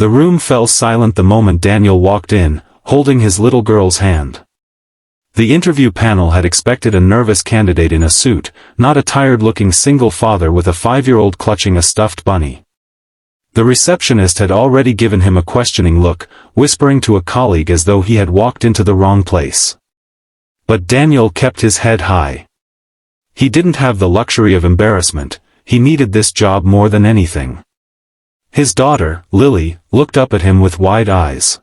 The room fell silent the moment Daniel walked in, holding his little girl's hand. The interview panel had expected a nervous candidate in a suit, not a tired-looking single father with a 5-year-old clutching a stuffed bunny. The receptionist had already given him a questioning look, whispering to a colleague as though he had walked into the wrong place. But Daniel kept his head high. He didn't have the luxury of embarrassment, he needed this job more than anything. His daughter, Lily, looked up at him with wide eyes.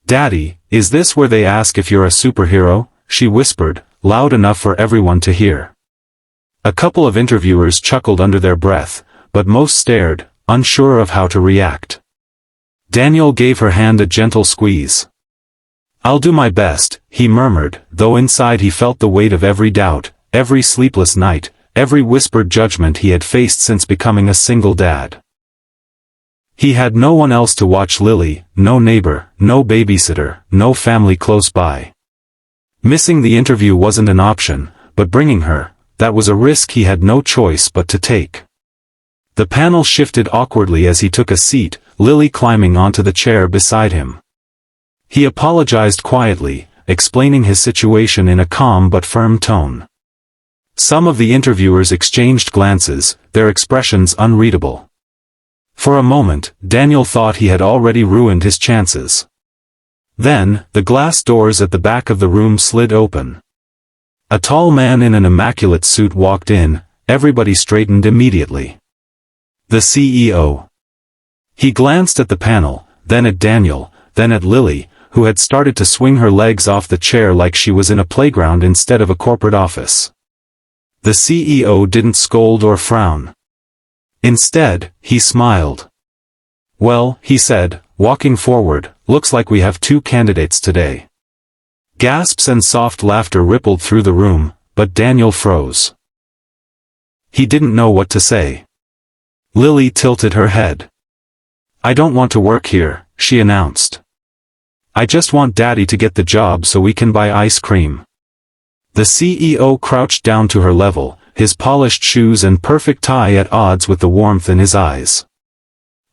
"Daddy, is this where they ask if you're a superhero?" she whispered, loud enough for everyone to hear. A couple of interviewers chuckled under their breath, but most stared, unsure of how to react. Daniel gave her hand a gentle squeeze. "I'll do my best," he murmured, though inside he felt the weight of every doubt, every sleepless night, every whispered judgment he had faced since becoming a single dad. He had no one else to watch Lily, no neighbor, no babysitter, no family close by. Missing the interview wasn't an option, but bringing her, that was a risk he had no choice but to take. The panel shifted awkwardly as he took a seat, Lily climbing onto the chair beside him. He apologized quietly, explaining his situation in a calm but firm tone. Some of the interviewers exchanged glances, their expressions unreadable. For a moment, Daniel thought he had already ruined his chances. Then, the glass doors at the back of the room slid open. A tall man in an immaculate suit walked in, everybody straightened immediately. The CEO. He glanced at the panel, then at Daniel, then at Lily, who had started to swing her legs off the chair like she was in a playground instead of a corporate office. The CEO didn't scold or frown. Instead, he smiled. "Well," he said, walking forward, "looks like we have 2 candidates today." Gasps and soft laughter rippled through the room, but Daniel froze. He didn't know what to say. Lily tilted her head. "I don't want to work here," she announced. "I just want Daddy to get the job so we can buy ice cream." The CEO crouched down to her level, his polished shoes and perfect tie at odds with the warmth in his eyes.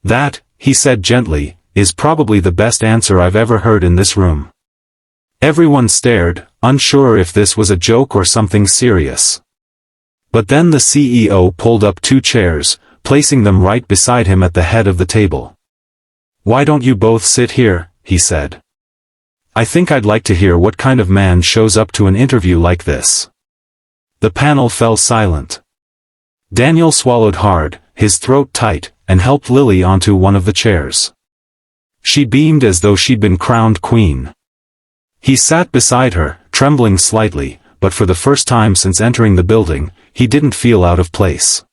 "That," he said gently, "is probably the best answer I've ever heard in this room." Everyone stared, unsure if this was a joke or something serious. But then the CEO pulled up 2 chairs, placing them right beside him at the head of the table. "Why don't you both sit here?" he said. "I think I'd like to hear what kind of man shows up to an interview like this." The panel fell silent. Daniel swallowed hard, his throat tight, and helped Lily onto one of the chairs. She beamed as though she'd been crowned queen. He sat beside her, trembling slightly, but for the first time since entering the building, he didn't feel out of place.